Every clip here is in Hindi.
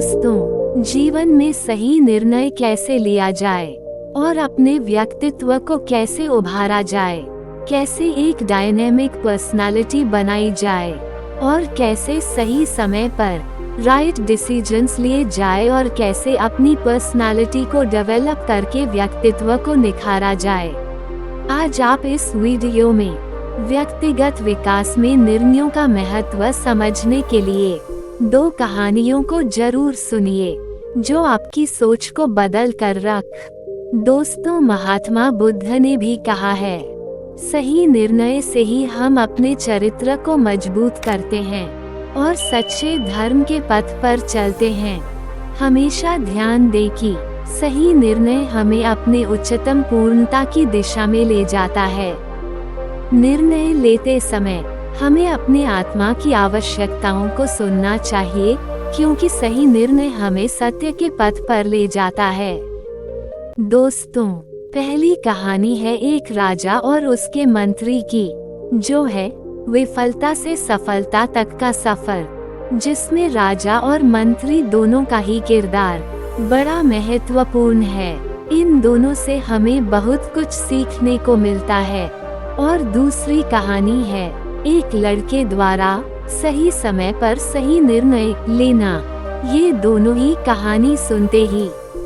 दोस्तों, जीवन में सही निर्णय कैसे लिया जाए और अपने व्यक्तित्व को कैसे उभारा जाए, कैसे एक डायनेमिक पर्सनालिटी बनाई जाए और कैसे सही समय पर राइट डिसीजंस लिए जाए और कैसे अपनी पर्सनालिटी को डेवलप करके व्यक्तित्व को निखारा जाए। आज आप इस वीडियो में व्यक्तिगत विकास में निर्णयों का महत्व समझने के लिए 2 कहानियों को जरूर सुनिए जो आपकी सोच को बदल कर रख। दोस्तों, महात्मा बुद्ध ने भी कहा है, सही निर्णय से ही हम अपने चरित्र को मजबूत करते हैं और सच्चे धर्म के पथ पर चलते हैं। हमेशा ध्यान दें कि सही निर्णय हमें अपने उच्चतम पूर्णता की दिशा में ले जाता है। निर्णय लेते समय हमें अपने आत्मा की आवश्यकताओं को सुनना चाहिए, क्योंकि सही निर्णय हमें सत्य के पथ पर ले जाता है। दोस्तों, पहली कहानी है एक राजा और उसके मंत्री की, जो है विफलता से सफलता तक का सफर, जिसमें राजा और मंत्री दोनों का ही किरदार बड़ा महत्वपूर्ण है। इन दोनों से हमें बहुत कुछ सीखने को मिलता है। और दूसरी कहानी है एक लड़के द्वारा सही समय पर सही निर्णय लेना। ये दोनों ही कहानी सुनते ही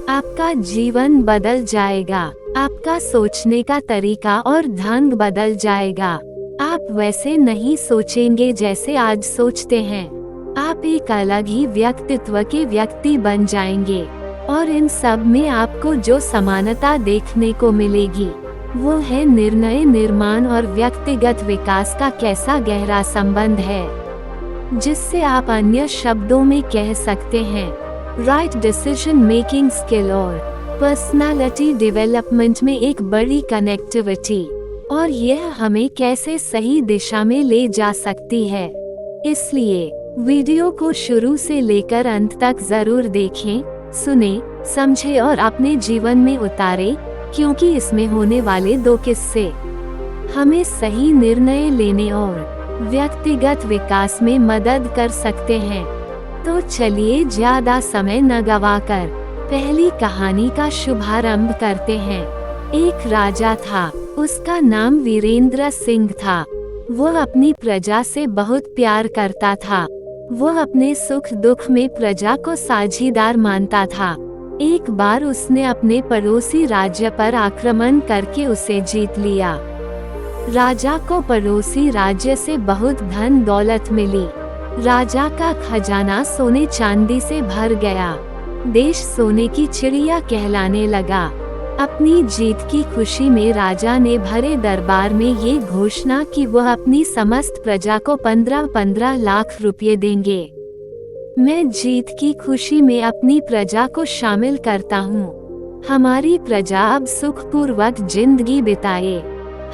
आपका जीवन बदल जाएगा, आपका सोचने का तरीका और ढंग बदल जाएगा। आप वैसे नहीं सोचेंगे जैसे आज सोचते हैं। आप एक अलग ही व्यक्तित्व के व्यक्ति बन जाएंगे और इन सब में आपको जो समानता देखने को मिलेगी वो है निर्णय निर्माण और व्यक्तिगत विकास का कैसा गहरा संबंध है, जिससे आप अन्य शब्दों में कह सकते हैं राइट डिसीजन मेकिंग स्किल और पर्सनालिटी डेवलपमेंट में एक बड़ी कनेक्टिविटी, और यह हमें कैसे सही दिशा में ले जा सकती है। इसलिए वीडियो को शुरू से लेकर अंत तक जरूर देखें, सुने, समझे और अपने जीवन में उतारे, क्योंकि इसमें होने वाले 2 किस्से हमें सही निर्णय लेने और व्यक्तिगत विकास में मदद कर सकते हैं। तो चलिए ज्यादा समय न गवाकर पहली कहानी का शुभारंभ करते हैं। एक राजा था, उसका नाम वीरेंद्र सिंह था। वह अपनी प्रजा से बहुत प्यार करता था। वह अपने सुख दुख में प्रजा को साझीदार मानता था। एक बार उसने अपने पड़ोसी राज्य पर आक्रमण करके उसे जीत लिया। राजा को पड़ोसी राज्य से बहुत धन दौलत मिली। राजा का खजाना सोने चांदी से भर गया। देश सोने की चिड़िया कहलाने लगा। अपनी जीत की खुशी में राजा ने भरे दरबार में ये घोषणा की वह अपनी समस्त प्रजा को 15-15 लाख रुपए देंगे। मैं जीत की खुशी में अपनी प्रजा को शामिल करता हूँ। हमारी प्रजा अब सुखपूर्वक जिंदगी बिताए।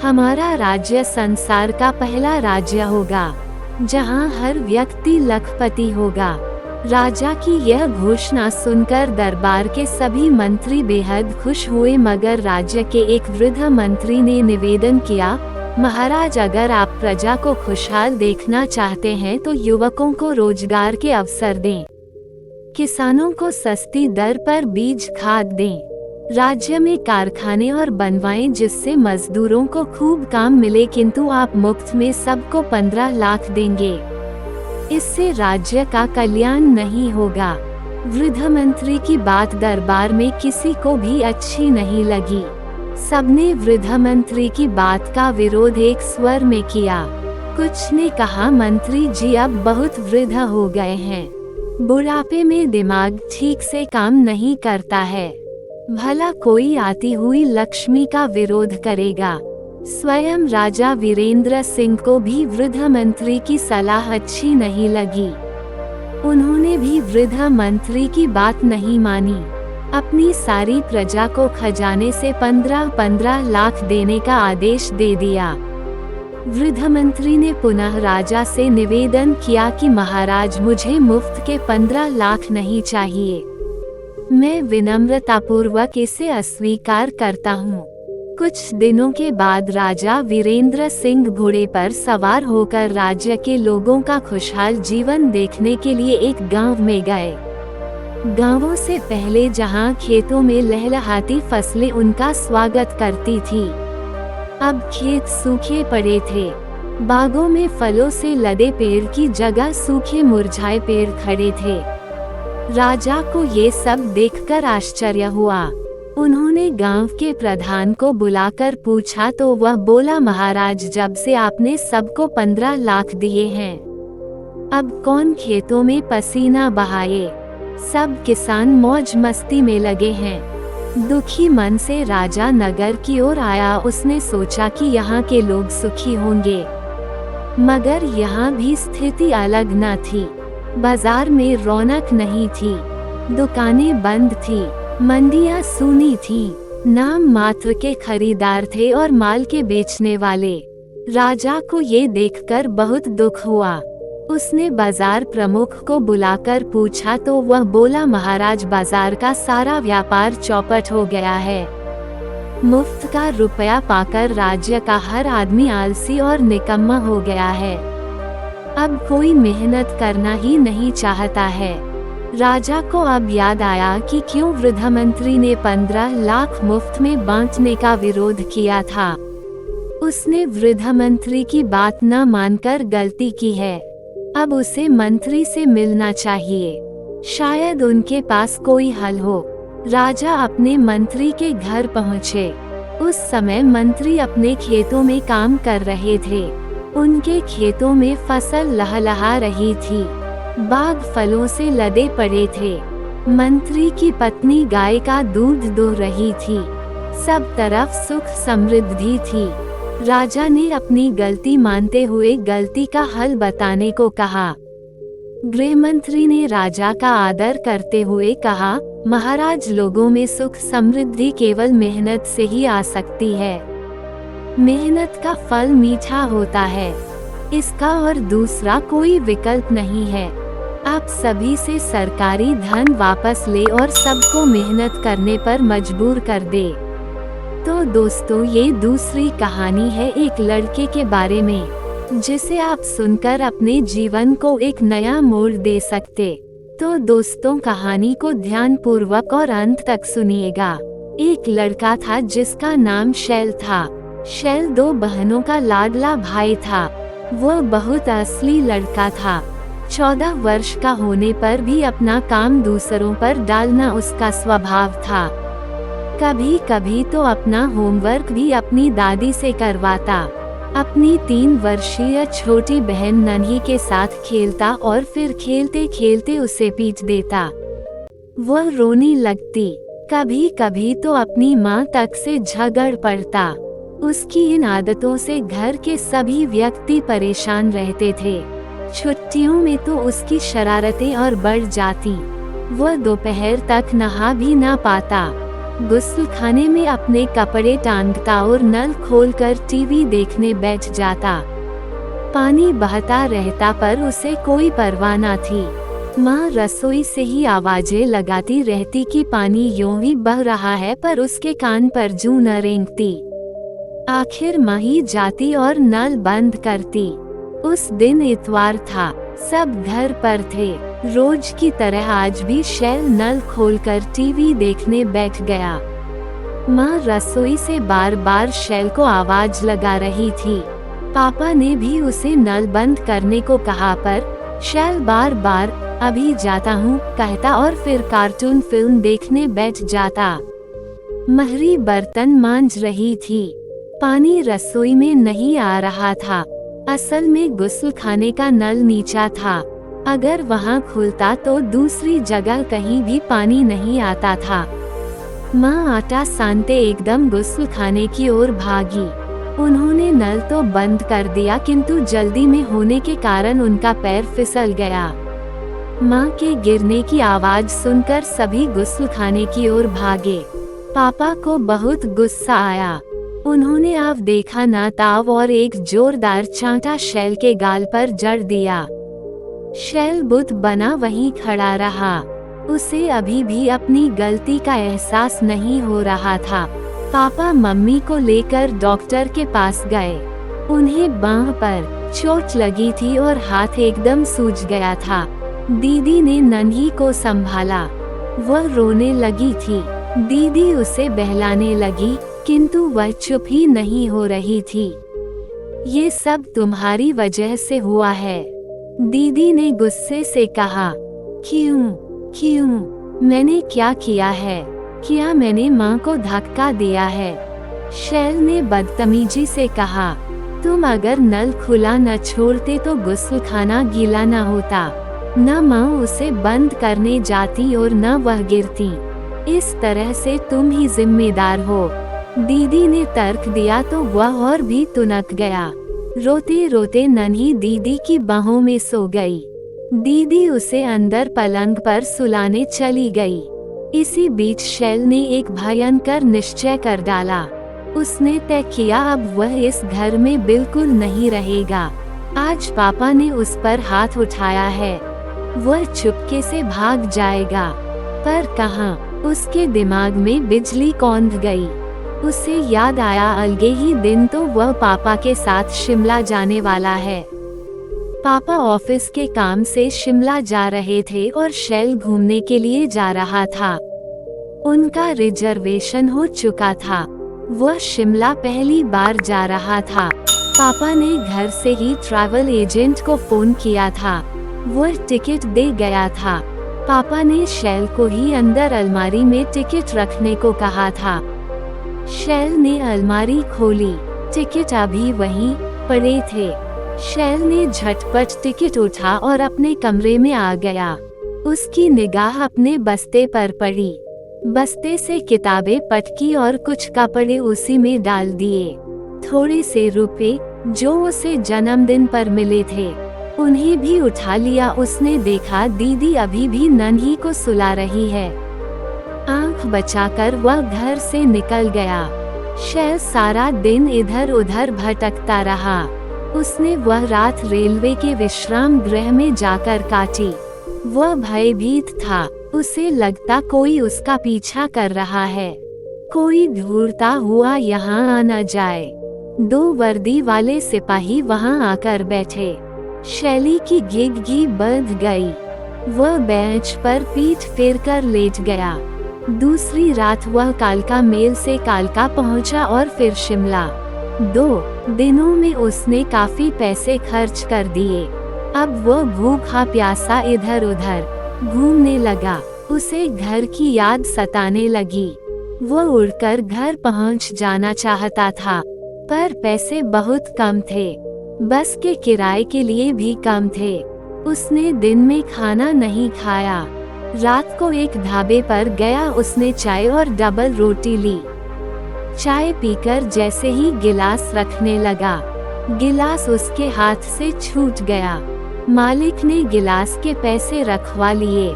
हमारा राज्य संसार का पहला राज्य होगा, जहाँ हर व्यक्ति लखपति होगा। राजा की यह घोषणा सुनकर दरबार के सभी मंत्री बेहद खुश हुए, मगर राज्य के एक वृद्ध मंत्री ने निवेदन किया, महाराज, अगर आप प्रजा को खुशहाल देखना चाहते हैं तो युवकों को रोजगार के अवसर दें, किसानों को सस्ती दर पर बीज खाद दें, राज्य में कारखाने और बनवाएं जिससे मजदूरों को खूब काम मिले, किंतु आप मुफ्त में सबको 15 लाख देंगे। इससे राज्य का कल्याण नहीं होगा। वृद्ध मंत्री की बात दरबार में किसी को भी अच्छी नहीं लगी। सबने वृद्ध मंत्री की बात का विरोध एक स्वर में किया। कुछ ने कहा, मंत्री जी अब बहुत वृद्ध हो गए हैं, बुढ़ापे में दिमाग ठीक से काम नहीं करता है, भला कोई आती हुई लक्ष्मी का विरोध करेगा। स्वयं राजा वीरेंद्र सिंह को भी वृद्ध मंत्री की सलाह अच्छी नहीं लगी। उन्होंने भी वृद्ध मंत्री की बात नहीं मानी। अपनी सारी प्रजा को खजाने से 15-15 लाख देने का आदेश दे दिया। वृद्ध मंत्री ने पुनः राजा से निवेदन किया कि महाराज, मुझे मुफ्त के 15 लाख नहीं चाहिए। मैं विनम्रतापूर्वक इसे अस्वीकार करता हूँ। कुछ दिनों के बाद राजा वीरेंद्र सिंह घोड़े पर सवार होकर राज्य के लोगों का खुशहाल जीवन देखने के लिए एक गांव में गए। गांवों से पहले जहां खेतों में लहलहाती फसलें उनका स्वागत करती थी, अब खेत सूखे पड़े थे। बागों में फलों से लदे पेड़ की जगह सूखे मुरझाए पेड़ खड़े थे। राजा को ये सब देखकर आश्चर्य हुआ। उन्होंने गांव के प्रधान को बुलाकर पूछा तो वह बोला, महाराज, जब से आपने सबको 15 लाख दिए हैं, अब कौन खेतों में पसीना बहाए। सब किसान मौज मस्ती में लगे हैं। दुखी मन से राजा नगर की ओर आया। उसने सोचा कि यहाँ के लोग सुखी होंगे, मगर यहाँ भी स्थिति अलग न थी। बाजार में रौनक नहीं थी, दुकानें बंद थी, मंडियाँ सूनी थी, नाम मात्र के खरीदार थे और माल के बेचने वाले। राजा को ये देखकर बहुत दुख हुआ। उसने बाजार प्रमुख को बुलाकर पूछा तो वह बोला, महाराज, बाजार का सारा व्यापार चौपट हो गया है। मुफ्त का रुपया पाकर राज्य का हर आदमी आलसी और निकम्मा हो गया है। अब कोई मेहनत करना ही नहीं चाहता है। राजा को अब याद आया कि क्यों वृद्ध मंत्री ने 15 लाख मुफ्त में बांटने का विरोध किया था। उसने वृद्ध मंत्री की बात न मानकर गलती की है। अब उसे मंत्री से मिलना चाहिए, शायद उनके पास कोई हल हो। राजा अपने मंत्री के घर पहुँचे। उस समय मंत्री अपने खेतों में काम कर रहे थे। उनके खेतों में फसल लहलहा रही थी, बाग फलों से लदे पड़े थे। मंत्री की पत्नी गाय का दूध दुह रही थी। सब तरफ सुख समृद्धि थी। राजा ने अपनी गलती मानते हुए गलती का हल बताने को कहा। गृह मंत्री ने राजा का आदर करते हुए कहा, महाराज, लोगों में सुख समृद्धि केवल मेहनत से ही आ सकती है। मेहनत का फल मीठा होता है, इसका और दूसरा कोई विकल्प नहीं है। आप सभी से सरकारी धन वापस ले और सबको मेहनत करने पर मजबूर कर दे। तो दोस्तों, ये दूसरी कहानी है एक लड़के के बारे में, जिसे आप सुनकर अपने जीवन को एक नया मोड़ दे सकते। तो दोस्तों, कहानी को ध्यानपूर्वक और अंत तक सुनिएगा। एक लड़का था जिसका नाम शैल था। शैल 2 बहनों का लाडला भाई था। वह बहुत असली लड़का था। 14 वर्ष का होने पर भी अपना काम दूसरों पर डालना उसका स्वभाव था। कभी कभी तो अपना होमवर्क भी अपनी दादी से करवाता। अपनी 3 वर्षीय छोटी बहन नन्ही के साथ खेलता और फिर खेलते खेलते उसे पीट देता। वह रोने लगती। कभी कभी तो अपनी माँ तक से झगड़ पड़ता। उसकी इन आदतों से घर के सभी व्यक्ति परेशान रहते थे। छुट्टियों में तो उसकी शरारतें और बढ़ जाती। वह दोपहर तक नहा भी ना पाता। गुस्लखाने में अपने कपड़े टांगता और नल खोलकर टीवी देखने बैठ जाता। पानी बहता रहता पर उसे कोई परवाह न थी। माँ रसोई से ही आवाजें लगाती रहती कि पानी यूं ही बह रहा है, पर उसके कान पर जूं न रेंगती। आखिर माँ ही जाती और नल बंद करती। उस दिन इतवार था, सब घर पर थे। रोज की तरह आज भी शैल नल खोलकर टीवी देखने बैठ गया। माँ रसोई से बार बार शैल को आवाज लगा रही थी। पापा ने भी उसे नल बंद करने को कहा, पर शैल बार बार अभी जाता हूँ कहता और फिर कार्टून फिल्म देखने बैठ जाता। महरी बर्तन मांज रही थी। पानी रसोई में नहीं आ रहा था। असल में गुस्लखाने का नल नीचा था। अगर वहाँ खुलता तो दूसरी जगह कहीं भी पानी नहीं आता था। माँ आटा सानते एकदम गुस्लखाने की ओर भागी। उन्होंने नल तो बंद कर दिया, किंतु जल्दी में होने के कारण उनका पैर फिसल गया। माँ के गिरने की आवाज सुनकर सभी गुस्लखाने की ओर भागे। पापा को बहुत गुस्सा आया। उन्होंने अब देखा ना ताव और एक जोरदार चांटा शैल के गाल पर जड़ दिया। शैल बुत बना वहीं खड़ा रहा। उसे अभी भी अपनी गलती का एहसास नहीं हो रहा था। पापा मम्मी को लेकर डॉक्टर के पास गए। उन्हें बांह पर चोट लगी थी और हाथ एकदम सूज गया था। दीदी ने नन्ही को संभाला। वह रोने लगी थी। दीदी उसे बहलाने लगी, किंतु वह चुप ही नहीं हो रही थी। ये सब तुम्हारी वजह से हुआ है, दीदी ने गुस्से से कहा। क्यों? क्यों? मैंने क्या किया है? क्या मैंने माँ को धक्का दिया है? शैल ने बदतमीजी से कहा। तुम अगर नल खुला न छोड़ते तो गुस्लखाना गीला न होता, न माँ उसे बंद करने जाती और न वह गिरती। इस तरह से तुम ही जिम्मेदार हो, दीदी ने तर्क दिया तो वह और भी तुनक गया। रोते रोते नन्ही दीदी की बाहों में सो गई। दीदी उसे अंदर पलंग पर सुलाने चली गई। इसी बीच शैल ने एक भयंकर निश्चय कर डाला। उसने तय किया अब वह इस घर में बिल्कुल नहीं रहेगा। आज पापा ने उस पर हाथ उठाया है, वह चुपके से भाग जाएगा। पर कहाँ? उसके दिमाग में बिजली कौंध गई। उसे याद आया अलगे ही दिन तो वह पापा के साथ शिमला जाने वाला है। पापा ऑफिस के काम से शिमला जा रहे थे और शैल घूमने के लिए जा रहा था। उनका रिजर्वेशन हो चुका था। वह शिमला पहली बार जा रहा था। पापा ने घर से ही ट्रैवल एजेंट को फोन किया था। वह टिकट दे गया था। पापा ने शैल को ही अंदर अलमारी में टिकट रखने को कहा था। शैल ने अलमारी खोली, टिकट अभी वहीं पड़े थे। शैल ने झटपट टिकट उठा और अपने कमरे में आ गया। उसकी निगाह अपने बस्ते पर पड़ी। बस्ते से किताबें पटकी और कुछ कपड़े उसी में डाल दिए। थोड़े से रुपए जो उसे जन्मदिन पर मिले थे उन्हें भी उठा लिया। उसने देखा दीदी अभी भी नन्ही को सुला रही है। आंख बचाकर वह घर से निकल गया। शैल सारा दिन इधर उधर भटकता रहा। उसने वह रात रेलवे के विश्राम गृह में जाकर काटी। वह भयभीत था। उसे लगता कोई उसका पीछा कर रहा है, कोई ढूंढता हुआ यहाँ आ न जाए। 2 वर्दी वाले सिपाही वहाँ आकर बैठे। शैली की गिगगी बढ़ गई। वह बेंच पर पीठ फेरकर लेट गया। दूसरी रात वह कालका मेल से कालका पहुंचा और फिर शिमला। 2 दिनों में उसने काफी पैसे खर्च कर दिए। अब वह भूखा प्यासा इधर उधर घूमने लगा। उसे घर की याद सताने लगी। वह उड़कर घर पहुंच जाना चाहता था, पर पैसे बहुत कम थे। बस के किराए के लिए भी कम थे। उसने दिन में खाना नहीं खाया। रात को एक ढाबे पर गया। उसने चाय और डबल रोटी ली। चाय पीकर जैसे ही गिलास रखने लगा, गिलास उसके हाथ से छूट गया। मालिक ने गिलास के पैसे रखवा लिए।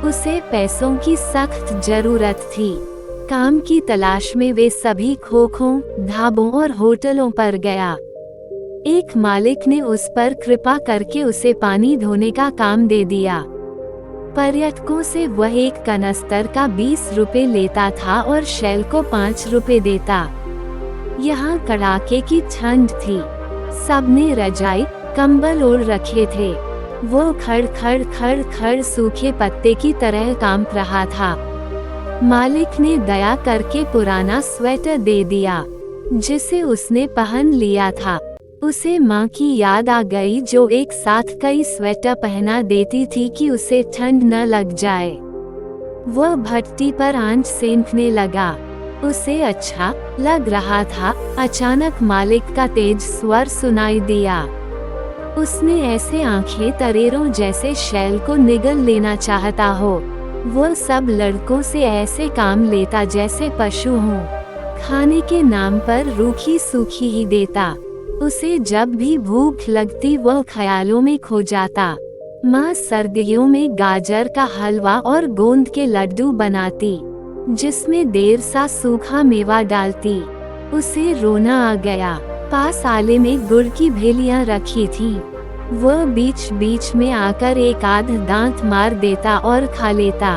उसे पैसों की सख्त जरूरत थी। काम की तलाश में वे सभी खोखों, ढाबों और होटलों पर गया। एक मालिक ने उस पर कृपा करके उसे पानी धोने का काम दे दिया। पर्यटकों से वह एक कनस्तर का 20 रुपए लेता था और शैल को 5 रुपए देता। यहाँ कड़ाके की ठंड थी। सबने रजाई कंबल ओढ़ रखे थे। वो खड़ खड़ खड़ खड़ सूखे पत्ते की तरह कांप रहा था। मालिक ने दया करके पुराना स्वेटर दे दिया जिसे उसने पहन लिया था। उसे माँ की याद आ गई जो एक साथ कई स्वेटर पहना देती थी कि उसे ठंड न लग जाए। वह भट्टी पर आंच सेंकने लगा। उसे अच्छा लग रहा था। अचानक मालिक का तेज स्वर सुनाई दिया। उसने ऐसे आंखें तरेरों जैसे शैल को निगल लेना चाहता हो। वो सब लड़कों से ऐसे काम लेता जैसे पशु हों। खाने के नाम पर रूखी सूखी ही देता। उसे जब भी भूख लगती वह ख्यालों में खो जाता। माँ सर्दियों में गाजर का हलवा और गोंद के लड्डू बनाती जिसमें देर सा सूखा मेवा डालती। उसे रोना आ गया। पास आले में गुड़ की भेलियां रखी थी। वह बीच बीच में आकर एक आध दांत मार देता और खा लेता।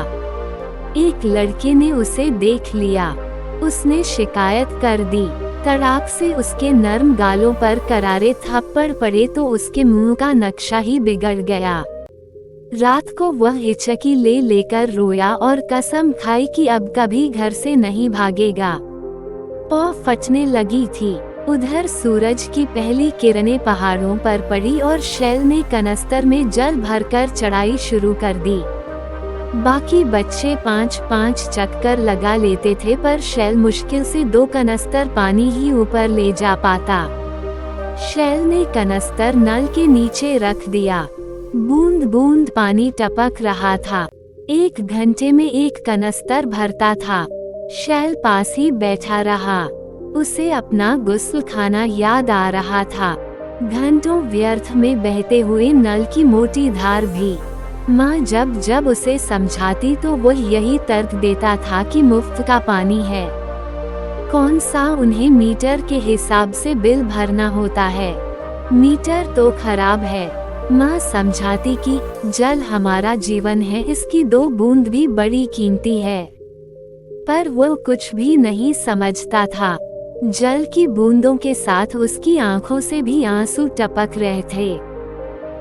एक लड़के ने उसे देख लिया। उसने शिकायत कर दी। तड़ाक से उसके नर्म गालों पर करारे थप्पड़ पड़े तो उसके मुंह का नक्शा ही बिगड़ गया। रात को वह हिचकी ले लेकर रोया और कसम खाई कि अब कभी घर से नहीं भागेगा। पौ फटने लगी थी। उधर सूरज की पहली किरणें पहाड़ों पर पड़ी और शैल ने कनस्तर में जल भरकर चढ़ाई शुरू कर दी। बाकी बच्चे 5-5 चक्कर लगा लेते थे, पर शैल मुश्किल से 2 कनस्तर पानी ही ऊपर ले जा पाता। शैल ने कनस्तर नल के नीचे रख दिया। बूंद बूंद पानी टपक रहा था। 1 घंटे में 1 कनस्तर भरता था। शैल पास ही बैठा रहा। उसे अपना गुस्ल खाना याद आ रहा था। घंटों व्यर्थ में बहते हुए नल की मोटी धार भी। माँ जब जब उसे समझाती तो वो यही तर्क देता था कि मुफ्त का पानी है, कौन सा उन्हें मीटर के हिसाब से बिल भरना होता है, मीटर तो खराब है। माँ समझाती कि जल हमारा जीवन है, इसकी 2 बूंद भी बड़ी कीमती है। पर वो कुछ भी नहीं समझता था। जल की बूंदों के साथ उसकी आंखों से भी आंसू टपक रहे थे।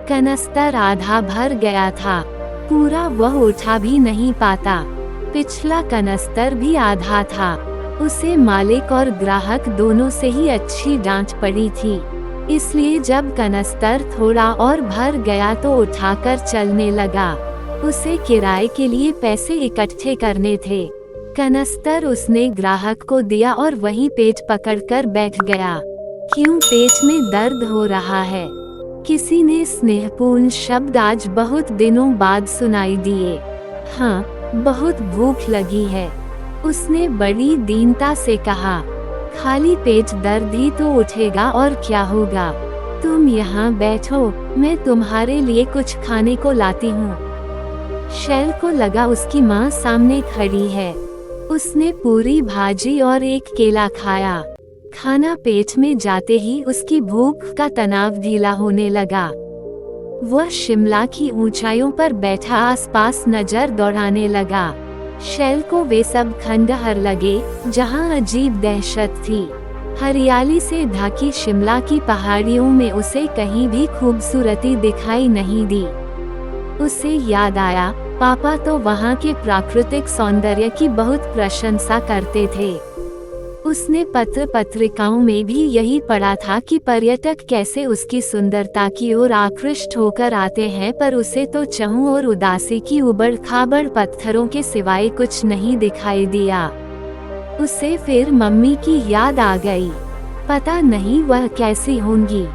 कनस्तर आधा भर गया था, पूरा वह उठा भी नहीं पाता। पिछला कनस्तर भी आधा था। उसे मालिक और ग्राहक दोनों से ही अच्छी डांट पड़ी थी। इसलिए जब कनस्तर थोड़ा और भर गया तो उठाकर चलने लगा। उसे किराए के लिए पैसे इकट्ठे करने थे। कनस्तर उसने ग्राहक को दिया और वहीं पेट पकड़कर बैठ गया। क्यों पेट में दर्द हो रहा है? किसी ने स्नेहपूर्ण शब्द आज बहुत दिनों बाद सुनाई दिए। हाँ, बहुत भूख लगी है, उसने बड़ी दीनता से कहा। खाली पेट दर्द ही तो उठेगा और क्या होगा। तुम यहाँ बैठो, मैं तुम्हारे लिए कुछ खाने को लाती हूँ। शैल को लगा उसकी माँ सामने खड़ी है। उसने पूरी भाजी और 1 केला खाया। खाना पेट में जाते ही उसकी भूख का तनाव ढीला होने लगा। वह शिमला की ऊंचाइयों पर बैठा आसपास नजर दौड़ाने लगा। शैल को वे सब खंडहर लगे जहां अजीब दहशत थी। हरियाली से ढकी शिमला की पहाड़ियों में उसे कहीं भी खूबसूरती दिखाई नहीं दी। उसे याद आया, पापा तो वहां के प्राकृतिक सौंदर्य की बहुत प्रशंसा करते थे। उसने पत्र पत्रिकाओं में भी यही पढ़ा था कि पर्यटक कैसे उसकी सुंदरता की ओर आकृष्ट होकर आते हैं, पर उसे तो चहुं और उदासी की उबड़ खाबड़ पत्थरों के सिवाय कुछ नहीं दिखाई दिया। उसे फिर मम्मी की याद आ गई। पता नहीं वह कैसी होंगी।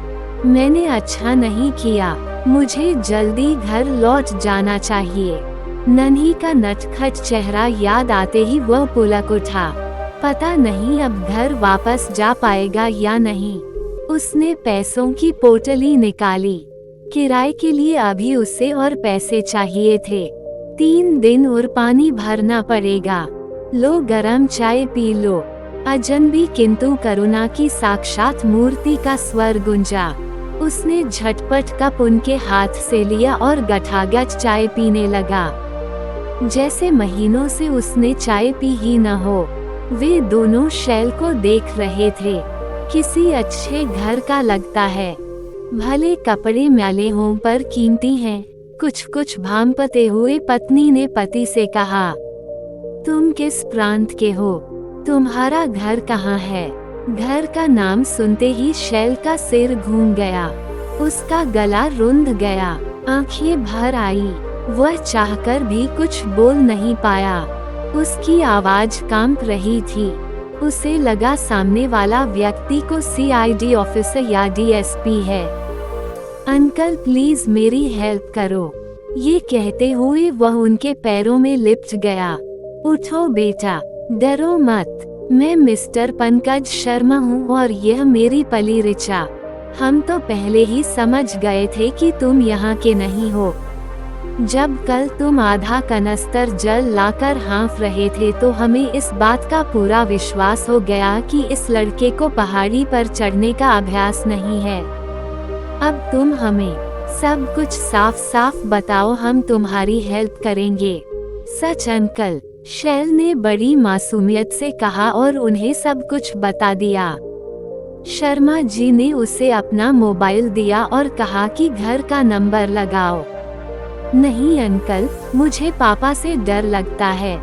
मैंने अच्छा नहीं किया, मुझे जल्दी घर लौट जाना चाहिए। नन्ही का नटखट चेहरा याद आते ही वह पुलक उठा। पता नहीं अब घर वापस जा पाएगा या नहीं। उसने पैसों की पोटली निकाली। किराए के लिए अभी उसे और पैसे चाहिए थे। 3 दिन और पानी भरना पड़ेगा। लो गरम चाय पी लो। अजनबी किंतु करुणा की साक्षात मूर्ति का स्वर गुंजा। उसने झटपट कप उनके हाथ से लिया और गठागठ चाय पीने लगा, जैसे महीनों से उसने चाय पी ही न हो। वे दोनों शैल को देख रहे थे। किसी अच्छे घर का लगता है, भले कपड़े मैले हों पर कीमती हैं। कुछ कुछ भांपते हुए पत्नी ने पति से कहा, तुम किस प्रांत के हो? तुम्हारा घर कहाँ है? घर का नाम सुनते ही शैल का सिर घूम गया। उसका गला रुंध गया, आंखें भर आई। वह चाहकर भी कुछ बोल नहीं पाया। उसकी आवाज कांप रही थी। उसे लगा सामने वाला व्यक्ति को CID ऑफिसर या DSP है। अंकल प्लीज मेरी हेल्प करो, ये कहते हुए वह उनके पैरों में लिपट गया। उठो बेटा, डरो मत, मैं मिस्टर पंकज शर्मा हूँ और यह मेरी पली ऋचा। हम तो पहले ही समझ गए थे कि तुम यहाँ के नहीं हो। जब कल तुम आधा कनस्तर जल लाकर हाँफ रहे थे तो हमें इस बात का पूरा विश्वास हो गया कि इस लड़के को पहाड़ी पर चढ़ने का अभ्यास नहीं है। अब तुम हमें सब कुछ साफ साफ बताओ, हम तुम्हारी हेल्प करेंगे। सच अंकल, शैल ने बड़ी मासूमियत से कहा और उन्हें सब कुछ बता दिया। शर्मा जी ने उसे अपना मोबाइल दिया और कहा कि घर का नंबर लगाओ। नहीं अंकल, मुझे पापा से डर लगता है।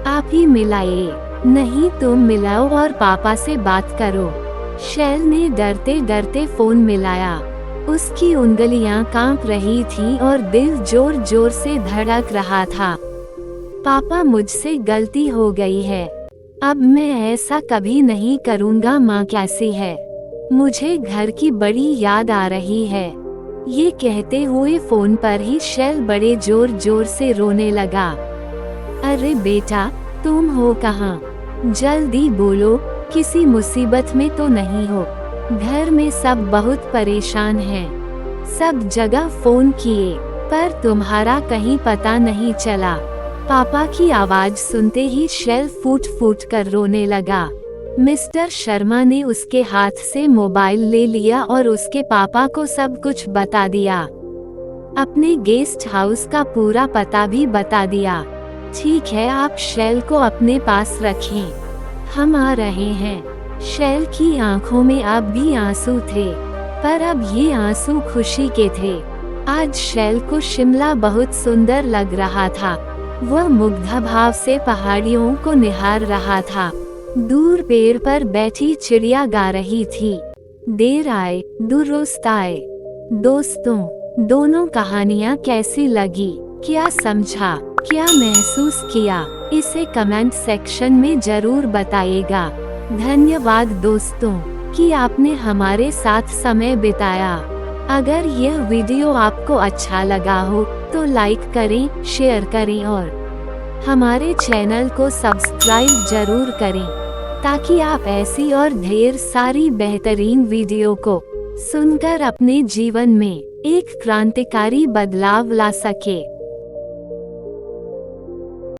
आप ही मिलाइए। नहीं, तुम मिलाओ और पापा से बात करो। शैल ने डरते डरते फोन मिलाया। उसकी उंगलियां कांप रही थी और दिल जोर जोर से धड़क रहा था। पापा, मुझसे गलती हो गई है। अब मैं ऐसा कभी नहीं करूँगा। माँ कैसी है? मुझे घर की बड़ी याद आ रही है। ये कहते हुए फोन पर ही शैल बड़े जोर जोर से रोने लगा। अरे बेटा, तुम हो कहाँ? जल्दी बोलो, किसी मुसीबत में तो नहीं हो? घर में सब बहुत परेशान हैं। सब जगह फोन किए, पर तुम्हारा कहीं पता नहीं चला। पापा की आवाज सुनते ही शैल फूट फूट कर रोने लगा। मिस्टर शर्मा ने उसके हाथ से मोबाइल ले लिया और उसके पापा को सब कुछ बता दिया। अपने गेस्ट हाउस का पूरा पता भी बता दिया। ठीक है, आप शैल को अपने पास रखें, हम आ रहे हैं। शैल की आंखों में अब भी आंसू थे, पर अब ये आंसू खुशी के थे। आज शैल को शिमला बहुत सुंदर लग रहा था। वह मुग्ध भाव से पहाड़ियों को निहार रहा था। दूर पेड़ पर बैठी चिड़िया गा रही थी। देर आए दुरुस्त आए। दोस्तों, दोनों कहानियाँ कैसी लगी? क्या समझा, क्या महसूस किया? इसे कमेंट सेक्शन में जरूर बताइएगा। धन्यवाद दोस्तों कि आपने हमारे साथ समय बिताया। अगर यह वीडियो आपको अच्छा लगा हो तो लाइक करें, शेयर करें और हमारे चैनल को सब्सक्राइब जरूर करें, ताकि आप ऐसी और ढेर सारी बेहतरीन वीडियो को सुनकर अपने जीवन में एक क्रांतिकारी बदलाव ला सके।